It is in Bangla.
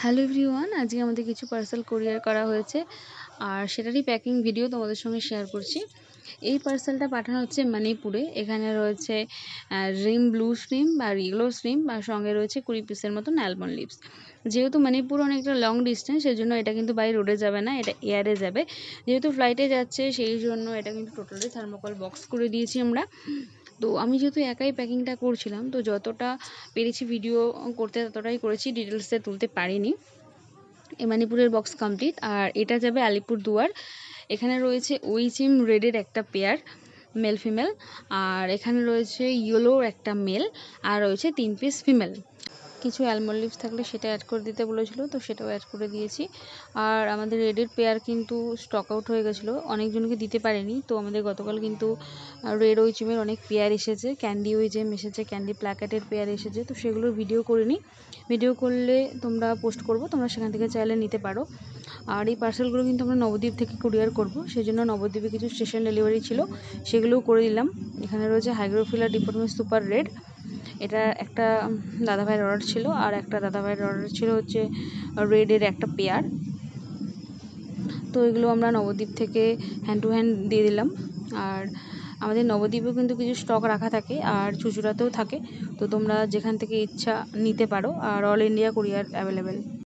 হ্যালো এভরিওয়ান, আজকে আমাদের কিছু পার্সেল কোরিয়ার করা হয়েছে আর সেটারই প্যাকিং ভিডিও তোমাদের সঙ্গে শেয়ার করছি। এই পার্সেলটা পাঠানো হচ্ছে মণিপুরে। এখানে রয়েছে রিম ব্লু শ্রিম বা ইয়েলো শ্রিম আর সঙ্গে রয়েছে 20 পিসের মতো অ্যালমন্ড লিভস। যেহেতু মণিপুর অনেকটা লং ডিস্টেন্স, সেই জন্য এটা কিন্তু বাই রোডে যাবে না, এটা এয়ারে যাবে। যেহেতু ফ্লাইটে যাচ্ছে সেই জন্য এটা কিন্তু টোটালি থার্মোকল বক্স করে দিয়েছি আমরা। তো আমি যেহেতু একাই প্যাকিংটা করছিলাম, তো যতটা পেরেছি ভিডিও করতে ততটাই করেছি, ডিটেলসে তুলতে পারিনি। মণিপুরের বক্স কমপ্লিট। আর এটা যাবে আলিপুরদুয়ার। এখানে রয়েছে ওইচিম রেডের একটা পেয়ার, মেল ফিমেল। আর এখানে রয়েছে ইয়েলোর একটা মেল, আর রয়েছে 3 পিস ফিমেল। কিছু অ্যালমন্ড লিভস থাকলে সেটা অ্যাড করে দিতে বলেছিল, তো সেটাও অ্যাড করে দিয়েছি। আর আমাদের রেডের পেয়ার কিন্তু স্টক আউট হয়ে গেছিলো, অনেকজনকে দিতে পারেনি। তো আমাদের গতকাল কিন্তু রেড ওইচিমের অনেক পেয়ার এসেছে, ক্যান্ডি ওইচিম এসেছে, ক্যান্ডি প্ল্যাকেটের পেয়ার এসেছে। তো সেগুলোর ভিডিও করিনি, ভিডিও করলে তোমরা পোস্ট করবো, তোমরা সেখান থেকে চাইলে নিতে পারো। আর এই পার্সেলগুলো কিন্তু আমরা নবদ্বীপ থেকে কুরিয়ার করব, সেই জন্য নবদ্বীপে কিছু স্টেশন ডেলিভারি ছিল, সেগুলোও করে দিলাম। এখানে রয়েছে হাইগ্রোফিলা ডিপোর্টমেন্ট সুপার রেড, এটা একটা দাদাভাইয়ের অর্ডার ছিল। আর একটা দাদাভাইয়ের অর্ডার ছিল হচ্ছে রেডের একটা পেয়ার। তো এগুলো আমরা নবদ্বীপ থেকে হ্যান্ড টু হ্যান্ড দিয়ে দিলাম। আর আমাদের নবদ্বীপেও কিন্তু কিছু স্টক রাখা থাকে আর চুচুড়াতেও থাকে, তো তোমরা যেখান থেকে ইচ্ছা নিতে পারো। আর অল ইন্ডিয়া কুরিয়ার অ্যাভেলেবেল।